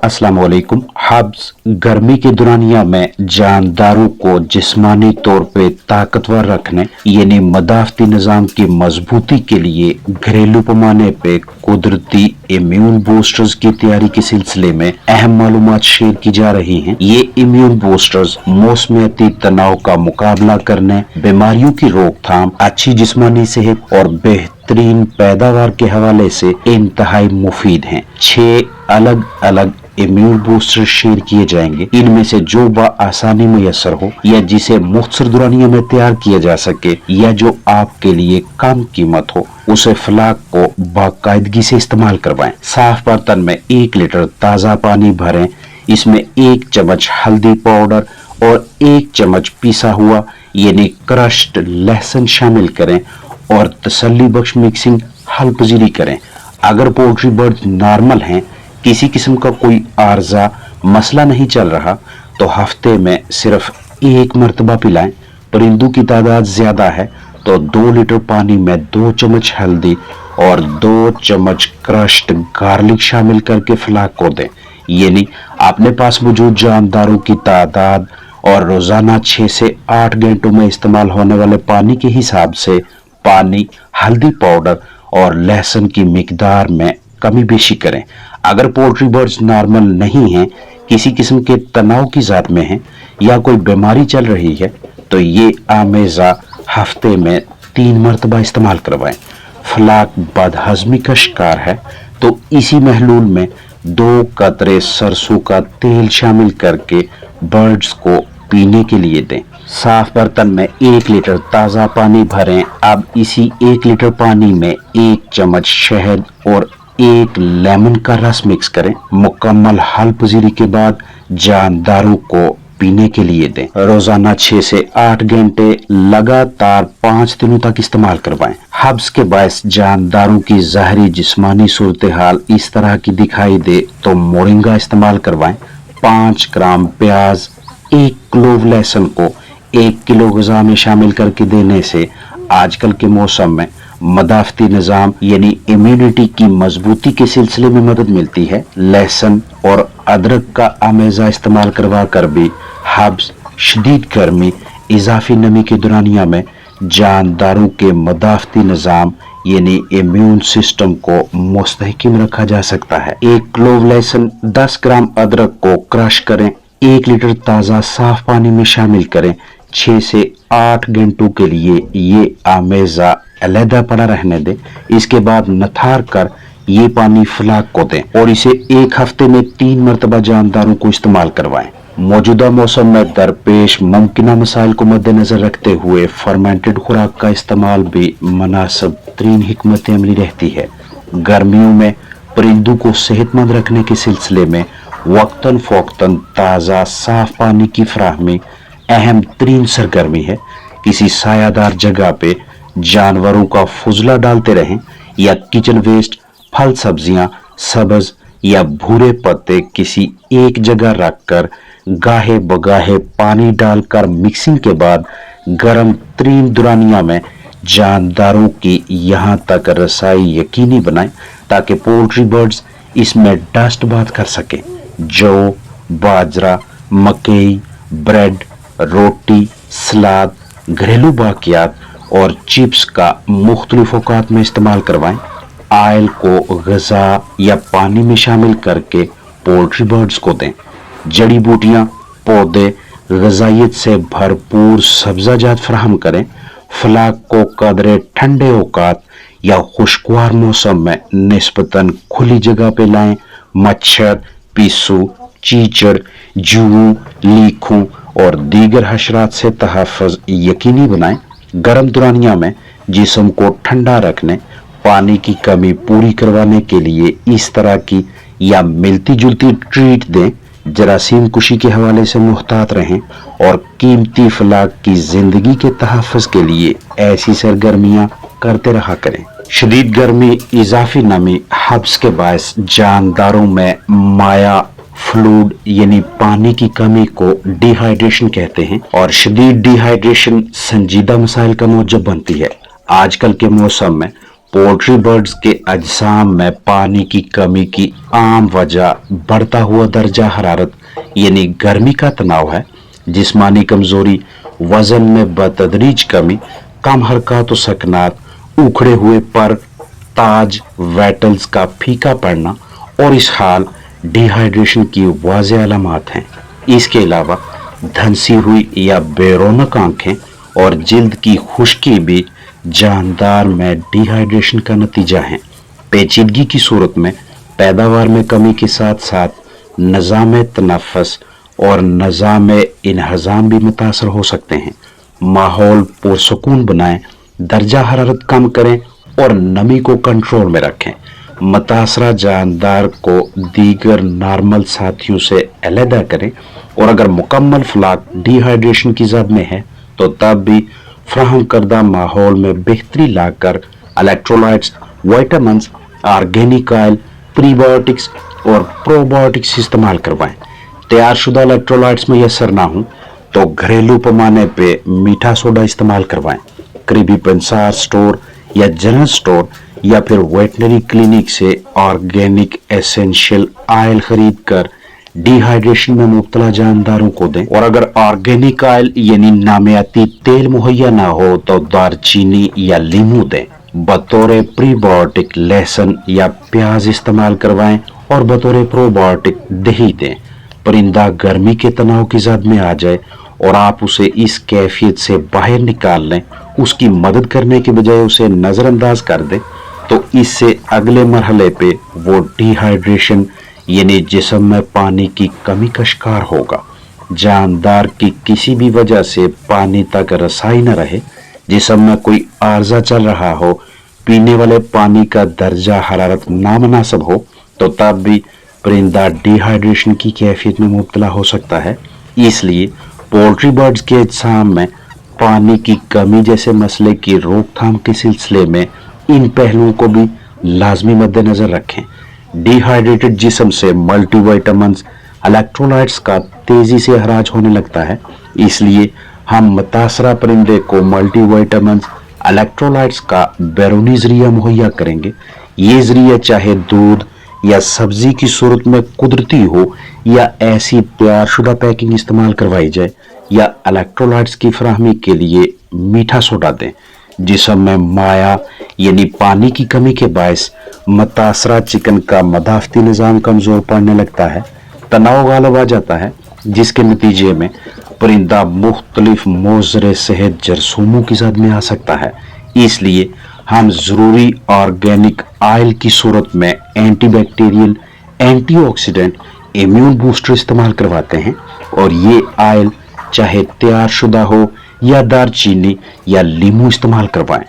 अस्सलाम वालेकुम। हब्स गर्मी के दौरानिया में जानदारों को जिस्मानी तौर पे ताकतवर रखने यानी मदाफती निज़ाम की मजबूती के लिए घरेलू पैमाने पे कुदरती इम्यून बूस्टर्स की तैयारी के सिलसिले में अहम मालूमात शेयर की जा रही हैं। ये इम्यून बूस्टर्स मौसमियाती तनाव का मुकाबला करने, बीमारियों की रोकथाम, अच्छी जिस्मानी सेहत और बेहतरीन पैदावार के हवाले से इंतहाई मुफीद हैं। 6 अलग अलग इम्यून बूस्टर शेयर किए जाएंगे। इनमें से जो आसानी मुयसर हो या जिसे मुख्तसर दुरानियों में तैयार किया जा सके या जो आपके लिए कम कीमत हो, उसे फ्लाक को बाकायदगी से इस्तेमाल करवाएं। साफ बर्तन में 1 लीटर ताज़ा पानी भरें। इसमें 1 चम्मच हल्दी पाउडर और 1 चम्मच पिसा हुआ यानी क्रश्ड लहसुन शामिल करें और तसल्ली बख्श मिक्सिंग हल्पजीरी करें। अगर पोल्ट्री बर्ड नॉर्मल हैं, किसी किस्म का कोई आर्जा मसला नहीं चल रहा, तो हफ्ते में सिर्फ 1 मरतबा पिलाएं। परिंदों की तादाद ज्यादा है तो 2 लीटर पानी में 2 चम्मच हल्दी और 2 चम्मच क्रश्ड गार्लिक शामिल करके फ्लाक को दें। यानी अपने पास मौजूद जानदारों की तादाद और रोजाना 6 से 8 घंटों में इस्तेमाल होने वाले पानी के हिसाब से पानी, हल्दी पाउडर और लहसुन की मिकदार में कमी बेशी करें। अगर पोल्ट्री बर्ड्स नॉर्मल नहीं हैं, किसी किस्म के तनाव की जात में हैं या कोई बीमारी चल रही है, तो ये आमेजा हफ्ते में 3 मरतबा इस्तेमाल करवाएं। फ्लाक बदहजमी का शिकार है तो इसी महलूल में 2 कतरे सरसों का तेल शामिल करके बर्ड्स को पीने के लिए दें। साफ बर्तन में 1 लीटर ताज़ा पानी भरें। अब इसी 1 लीटर पानी में 1 चम्मच शहद और 1 लेमन का रस मिक्स करें। मुकम्मल हल्पजीरी के बाद जानदारों को पीने के लिए दें। रोजाना 6 से 8 घंटे लगातार 5 दिनों तक इस्तेमाल करवाएं। हब्स के बायस जानदारों की ज़ाहरी जिस्मानी सूरत हाल इस तरह की दिखाई दे तो मोरिंगा इस्तेमाल करवाएं। 5 ग्राम प्याज, 1 क्लोव लहसुन को 1 किलो ग़िज़ा में शामिल करके देने से आजकल के मौसम में मदाफती निज़ाम यानी इम्यूनिटी की मजबूती के सिलसिले में मदद मिलती है। लहसुन और अदरक का आमेजा इस्तेमाल करवा कर भी हब्स शदीद गर्मी, इजाफी नमी के दौरानिया में जानदारों के मदाफती निज़ाम यानी इम्यून सिस्टम को मुस्तहकम रखा जा सकता है। 1 क्लोव लहसुन, 10 ग्राम अदरक को क्रश करें, 1 लीटर ताज़ा साफ पानी में शामिल करें। 6 से 8 घंटों के लिए ये आमेजा अलहदा पड़ा रहने दें। इसके बाद नथार कर ये पानी फ्लाक को दें और इसे 1 हफ्ते में 3 मरतबा जानदारों को इस्तेमाल करवाएं। मौजूदा मौसम में दरपेश मुमकिना मसाइल को मद्देनजर रखते हुए फर्मेंटेड खुराक का इस्तेमाल भी मुनासिब तरीन हिकमत अमली रहती है। गर्मियों में परिंदों को सेहतमंद रखने के सिलसिले में वक्तन फ़ौक्तन ताज़ा साफ पानी की फराहमी अहम तरीन सरगर्मी है। किसी सायादार जगह पे जानवरों का फुजला डालते रहें या किचन वेस्ट, फल सब्जियां, सब्ज या भूरे पत्ते किसी एक जगह रखकर गाहे बगाहे पानी डालकर मिक्सिंग के बाद गर्म तरीन दुरानिया में जानदारों की यहाँ तक रसाई यकीनी बनाएं ताकि पोल्ट्री बर्ड्स इसमें डस्ट बात कर सकें। जौ, बाजरा, मकई, ब्रेड, रोटी, सलाद, घरेलू बाकियात और चिप्स का मुख्तलिफ औकात में इस्तेमाल करवाएं। आयल को ग़िज़ा या पानी में शामिल करके पोल्ट्री बर्ड्स को दें। जड़ी बूटियां, पौधे, ग़िज़ाइयत से भरपूर सब्ज़ाजात फराहम करें। फ्लाक को कदरे ठंडे औकात या खुशगवार मौसम में निस्बतन खुली जगह पे लाएं। मच्छर, पिस्सू, चीचड़, जूं, लीखों और दीगर हशरात से तहफ़्फ़ुज़ यकीनी बनाएं। गर्म दुरानिया में जिस्म को ठंडा रखने, पानी की कमी पूरी करवाने के लिए इस तरह की या मिलती जुलती ट्रीट दें। जरासीम कुशी के हवाले से मुहतात रहें और कीमती फ्लाक की जिंदगी के तहफ़्फ़ुज़ के लिए ऐसी सरगर्मियां करते रहा करें। शदीद गर्मी, इजाफी नमी हब्स के बायस जानदारों में माया फ्लूड यानी पानी की कमी को डिहाइड्रेशन कहते हैं और शदीद डिहाइड्रेशन संजीदा मसाइल का मौजब बनती है। आजकल के मौसम में पोल्ट्री बर्ड्स के अजसाम में पानी की कमी की आम वजह बढ़ता हुआ दर्जा हरारत यानी गर्मी का तनाव है। जिस्मानी कमजोरी, वजन में बतदरीज कमी, कम हरकत व सकनात, उखड़े हुए पर, ताज वेटल्स का फीका पड़ना और इस हाल डिहाइड्रेशन की वाज़ेह अलामत हैं। इसके अलावा धंसी हुई या बेरौनक आंखें और जिल्द की खुश्की भी जानदार में डिहाइड्रेशन का नतीजा है। पेचीदगी की सूरत में पैदावार में कमी के साथ साथ निज़ाम तनफ़्फ़ुस और निज़ाम इन्हज़ाम भी मुतासर हो सकते हैं। माहौल पुरसकून बनाएं, दर्जा हरारत कम करें और नमी को कंट्रोल में रखें। मुतासरा जानदार को दीगर नॉर्मल साथियों से अलहदा करें और अगर मुकम्मल फ्लाक डिहाइड्रेशन की ज़द में है तो तब भी फ्राहम करदा माहौल में बेहतरी लाकर electrolytes, vitamins, organic oil, prebiotics और प्रोबायोटिक्स इस्तेमाल करवाएं। तैयारशुदा इलेक्ट्रोलाइट्स मैसर ना हो तो घरेलू पैमाने पे मीठा सोडा इस्तेमाल करवाएं। करीबी पंसार स्टोर या जनरल स्टोर या फिर वेटनरी क्लिनिक से ऑर्गेनिक एसेंशियल ऑयल खरीद कर डिहाइड्रेशन में मुब्तला जानदारों को दें। और अगर ऑर्गेनिक ऑयल यानी नामियाती तेल मुहैया ना हो तो दारचीनी या लीमू दें। बतौर प्रीबायोटिक लहसुन या प्याज इस्तेमाल करवाएं और बतौर प्रोबायोटिक दही दें। परिंदा गर्मी के तनाव की जद में आ जाए और आप उसे इस कैफियत से बाहर निकाल लें, उसकी मदद करने के बजाय उसे नजरअंदाज कर दें, तो इससे अगले मरहले पे वो डिहाइड्रेशन यानी जिस्म में पानी की कमी का शिकार होगा। जानदार की किसी भी वजह से पानी तक रसाई न रहे, जिस्म में कोई आर्जा चल रहा हो, पीने वाले पानी का दर्जा हरारत नामनासिब हो, तो तब भी परिंदा डिहाइड्रेशन की कैफियत में मुब्तला हो सकता है। इसलिए पोल्ट्री बर्ड्स के अजसाम में पानी की कमी जैसे मसले की रोकथाम के सिलसिले में इन पहलुओं को भी लाजमी मद्देनजर रखें। डिहाइड्रेटेड जिस्म से मल्टीविटामिन्स, इलेक्ट्रोलाइट्स का तेजी से हराज होने लगता है। इसलिए हम मुतासरा परिंदे को मल्टीविटामिन्स, इलेक्ट्रोलाइट्स का बैरूनी जरिया मुहैया करेंगे। ये जरिया चाहे दूध या सब्जी की सूरत में कुदरती हो या ऐसी तैयारशुदा पैकिंग इस्तेमाल करवाई जाए, या इलेक्ट्रोलाइट्स की फराहमी के लिए मीठा सोडा दें। जिस्म में माया यानी पानी की कमी के बायस मुतासरा चिकन का मदाफती निज़ाम कमज़ोर पड़ने लगता है, तनाव गालिब आ जाता है, जिसके नतीजे में परिंदा मुख्तलिफ मोज़रे सेहत जरसूमों की जद में आ सकता है। इसलिए हम ज़रूरी ऑर्गेनिक ऑयल की सूरत में एंटीबैक्टीरियल, एंटीऑक्सीडेंट, इम्यून बूस्टर इस्तेमाल करवाते हैं। और ये ऑयल चाहे तैयारशुदा हो या दारचीनी या लीमू इस्तेमाल करवाएं।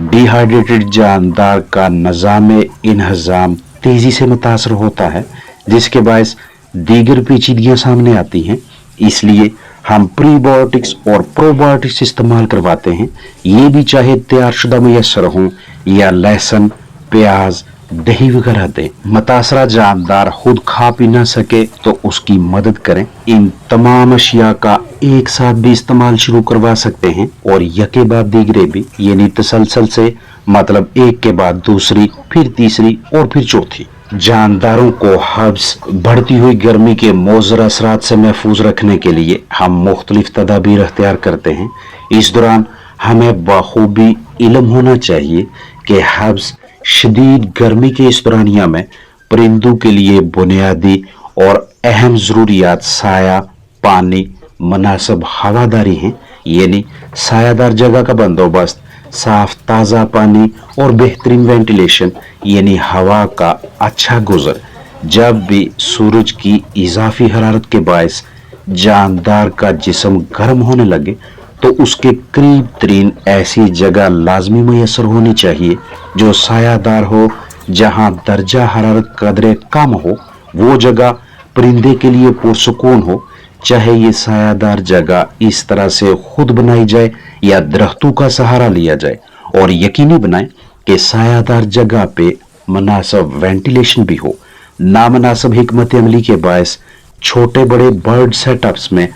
डिहाइड्रेटेड जानदार का निज़ाम इन्हज़ाम तेजी से मुतासर होता है, जिसके बायस दीगर पेचीदगियां सामने आती हैं। इसलिए हम प्रीबायोटिक्स और प्रोबायोटिक्स इस्तेमाल करवाते हैं। ये भी चाहे तैयारशुदा मैसर हों या लहसुन, प्याज, दही वगैरह दें। मुतासरा जानदार खुद खा पी ना सके तो उसकी मदद करें। इन तमाम अशिया का एक साथ भी इस्तेमाल शुरू करवा सकते हैं और यके बाद दीगरे भी, यानी तसलसल से, मतलब एक के बाद दूसरी, फिर तीसरी और फिर चौथी। जानदारों को हब्स बढ़ती हुई गर्मी के मोज़र असरात से महफूज रखने के लिए हम मुख्तलिफ तदाबीर अख्तियार करते हैं। इस दौरान हमें बखूबी इल्म होना चाहिए कि हब्स शदीद गर्मी के इस दौरानिया में परिंदों के लिए बुनियादी और अहम ज़रूरियात साया, पानी, मुनासिब हवादारी हैं। यानी सायादार जगह का बंदोबस्त, साफ ताज़ा पानी और बेहतरीन वेंटिलेशन यानी हवा का अच्छा गुजर। जब भी सूरज की इजाफी हरारत के बायस जानदार का जिस्म गर्म होने लगे तो उसके करीब तरीन ऐसी जगह लाजमी मैसर होनी चाहिए जो सायादार हो, जहां दर्जा हरारत कदरे कम हो। वो जगह परिंदे के लिए पुरसुकून हो, चाहे ये सायादार जगह इस तरह से खुद बनाई जाए या दरख्तों का सहारा लिया जाए। और यकीनी बनाएं कि सायादार जगह पे मुनासिब वेंटिलेशन भी हो। नामनासिब हिकमत अमली के बायस छोटे बड़े बर्ड सेटअप्स में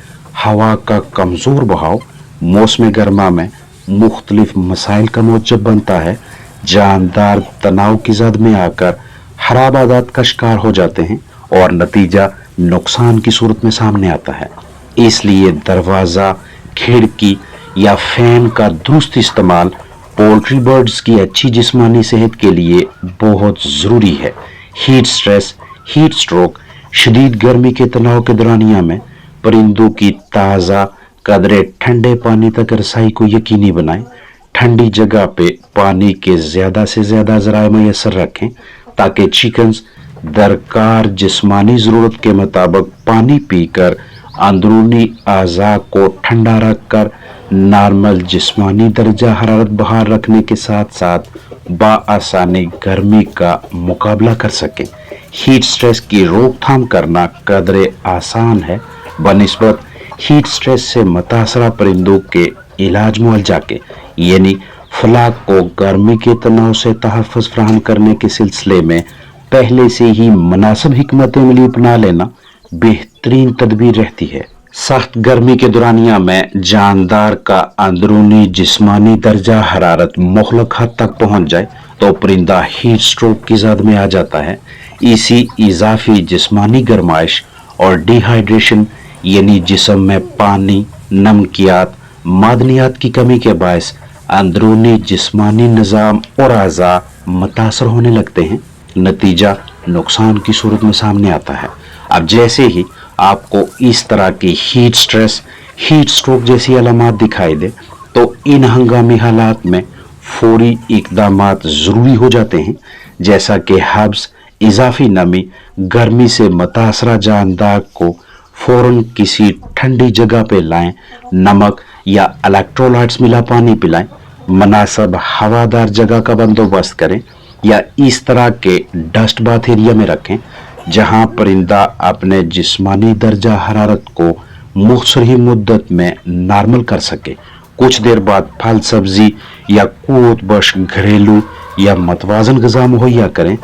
हवा का कमज़ोर बहाव मौसम गर्मा में मुख्तलिफ मसाइल का मूजब बनता है, जानदार तनाव की जद में आकर खराब आदत का शिकार हो जाते हैं और नतीजा नुकसान की सूरत में सामने आता है। इसलिए दरवाजा, खिड़की या फैन का दुरुस्त इस्तेमाल पोल्ट्री बर्ड्स की अच्छी जिस्मानी सेहत के लिए बहुत ज़रूरी है। हीट स्ट्रेस, हीट स्ट्रोक, शदीद गर्मी के तनाव के दौरानिया में परिंदों की ताज़ा कदरे ठंडे पानी तक रसाई को यकीनी बनाएं। ठंडी जगह पे पानी के ज़्यादा से ज़्यादा ज़राए मैसर रखें ताकि चिकन्स दरकार जिस्मानी ज़रूरत के मुताबिक पानी पीकर अंदरूनी अज़ा को ठंडा रखकर नॉर्मल जिस्मानी दर्जा हरारत बहार रखने के साथ साथ बाआसानी गर्मी का मुकाबला कर सकें। हीट स्ट्रेस की रोकथाम करना कदरे आसान है बनिस्बत हीट स्ट्रेस से मुतासरा परिंदों के इलाज मुआवजा के, यानी फलाक को गर्मी के तनाव से तहफ़्फ़ुज़ फराहम करने के सिलसिले में पहले से ही मुनासिब हिकमत अमली अपना लेना बेहतरीन तदबीर रहती है। सख्त गर्मी के दौरानिया में जानदार का अंदरूनी जिस्मानी दर्जा हरारत मुखलक हद तक पहुंच जाए तो परिंदा हीट स्ट्रोक की जद में आ जाता है। इसी इजाफी जिस्मानी गरमाइश और डिहाइड्रेशन यानी जिस्म में पानी, नमकियात, मादनियात की कमी के बायस अंदरूनी जिस्मानी निज़ाम और अज़ा मुतासर होने लगते हैं। नतीजा नुकसान की सूरत में सामने आता है। अब जैसे ही आपको इस तरह की हीट स्ट्रेस, हीट स्ट्रोक जैसी अलामत दिखाई दे तो इन हंगामी हालात में फौरी इकदामात ज़रूरी हो जाते हैं, जैसा कि हब्स, इजाफी नमी, गर्मी से मुतासरा जानदार को फौरन किसी ठंडी जगह पे लाएं, नमक या इलेक्ट्रोलाइट्स मिला पानी पिलाएं, मुनासिब हवादार जगह का बंदोबस्त करें या इस तरह के डस्ट बाथ एरिया में रखें जहां परिंदा अपने जिस्मानी दर्जा हरारत को मुख्तसर ही मुद्दत में नॉर्मल कर सके। कुछ देर बाद फल सब्जी या कुत बश घरेलू या मतवाजन गज़ा मुहैया करें।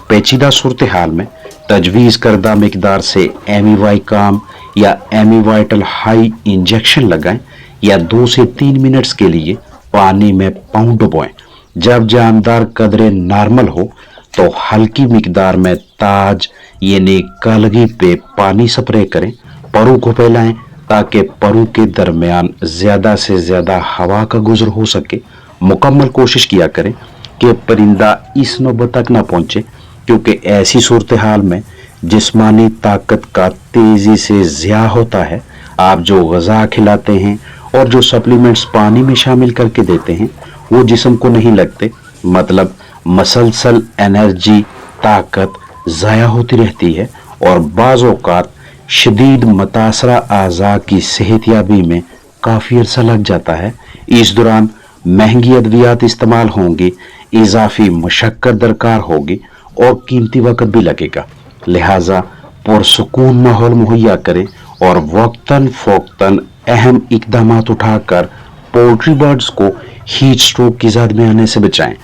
पेचीदा सूरत हाल में तजवीज़ करदा मिकदार से एमीवाई काम या एमीवाइटल हाई इंजेक्शन लगाएं या 2 से 3 मिनट्स के लिए पानी में पाँव डुबोएं। जब जानदार कदरे नॉर्मल हो तो हल्की मिकदार में ताज यानी कलगी पे पानी स्प्रे करें। परु को फैलाएं ताकि परु के दरमियान ज़्यादा से ज़्यादा हवा का गुजर हो सके। मुकम्मल कोशिश किया करें कि परिंदा इस नौबत तक ना पहुंचे, क्योंकि ऐसी सूरत हाल में जिस्मानी ताकत का तेज़ी से ज़िया होता है। आप जो ग़ज़ा खिलाते हैं और जो सप्लीमेंट्स पानी में शामिल करके देते हैं वो जिस्म को नहीं लगते, मतलब मसलसल एनर्जी, ताकत ज़ाया होती रहती है और बाज़ औक़ात शदीद मुतासरा अज़ा की सेहतयाबी में काफ़ी अरसा लग जाता है। इस दौरान महंगी अद्वियात इस्तेमाल होंगी, इजाफी मशक्क़त दरकार होगी और कीमती वक़्त भी लगेगा। लिहाजा पुरसुकून माहौल मुहैया करें और वक्तन फ़ौक्तन अहम इक़दामात उठाकर पोल्ट्री बर्ड्स को हीट स्ट्रोक की ज़द में आने से बचाएं।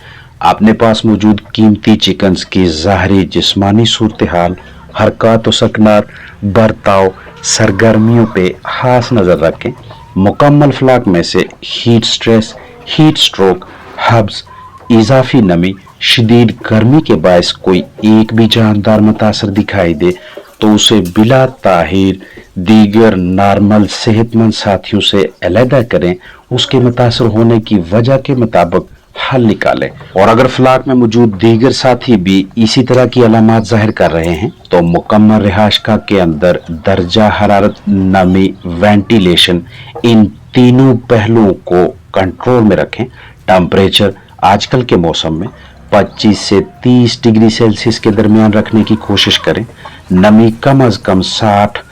अपने पास मौजूद कीमती चिकन्स की ज़ाहरी जिस्मानी सूरत हाल, हरकत व सकनात, बर्ताव, सरगर्मियों पे खास नज़र रखें। मुकम्मल फ्लाक में से हीट स्ट्रेस, हीट स्ट्रोक, हब्स, इजाफी नमी, शदीद गर्मी के बायस कोई एक भी जानदार मुतासर दिखाई दे तो उसे बिला ताहीर दीगर नॉर्मल सेहतमंद साथियों से अलहदा करें। उसके मुतासर होने की वजह के मुताबिक हल निकालें और अगर फ्लाक में मौजूद दीगर साथी भी इसी तरह की अलामत जाहिर कर रहे हैं तो मुकम्मल रिहाशगाह के अंदर दर्जा हरारत, नमी, वेंटिलेशन, इन तीनों पहलुओं को कंट्रोल में रखें। टेम्परेचर आजकल के मौसम में 25 से 30 डिग्री सेल्सियस के दरमियान रखने की कोशिश करें। नमी कम अज़ कम 60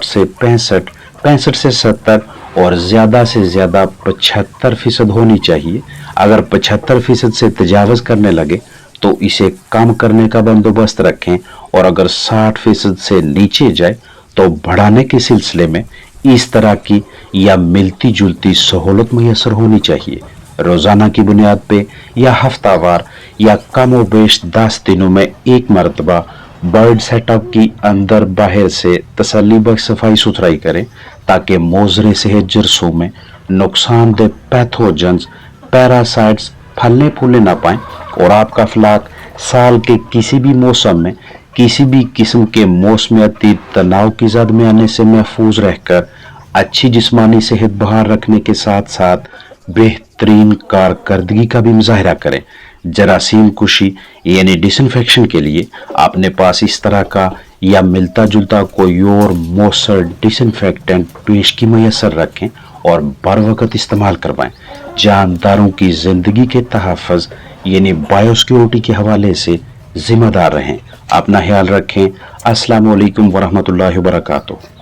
से 65 से 70 और ज़्यादा से ज़्यादा 75% होनी चाहिए। अगर 75% से तजावज़ करने लगे तो इसे कम करने का बंदोबस्त रखें और अगर 60% से नीचे जाए तो बढ़ाने के सिलसिले में इस तरह की या मिलती जुलती सहूलत मैसर होनी चाहिए। रोज़ाना की बुनियाद पे या हफ्तावार या कम व बेश 10 दिनों में एक मरतबा बर्ड सेटअप की अंदर बाहर से तसल्ली बख्श सफाई सुथराई करें ताकि मोजरे सेहत जरसों में नुकसानदेह पैथोजेंस, पैरासाइट्स फलने फूलने ना पाएं اور آپ کا افلاق سال کے کسی بھی موسم میں کسی بھی قسم کے موسمیاتی تناؤ کی زد میں آنے سے محفوظ رہ کر اچھی جسمانی صحت بحال رکھنے کے ساتھ ساتھ بہترین کارکردگی کا بھی مظاہرہ کریں۔ جراثیم کشی یعنی ڈس انفیکشن کے لیے اپنے پاس اس طرح کا یا ملتا جلتا کوئی اور مؤثر ڈس انفیکٹنٹ پیشگی میسر رکھیں اور بر وقت استعمال کروائیں۔ جانداروں کی زندگی کے تحفظ یعنی بایو سیکیورٹی کے حوالے سے ذمہ دار رہیں۔ اپنا خیال رکھیں۔ السلام علیکم ورحمۃ اللہ وبرکاتہ۔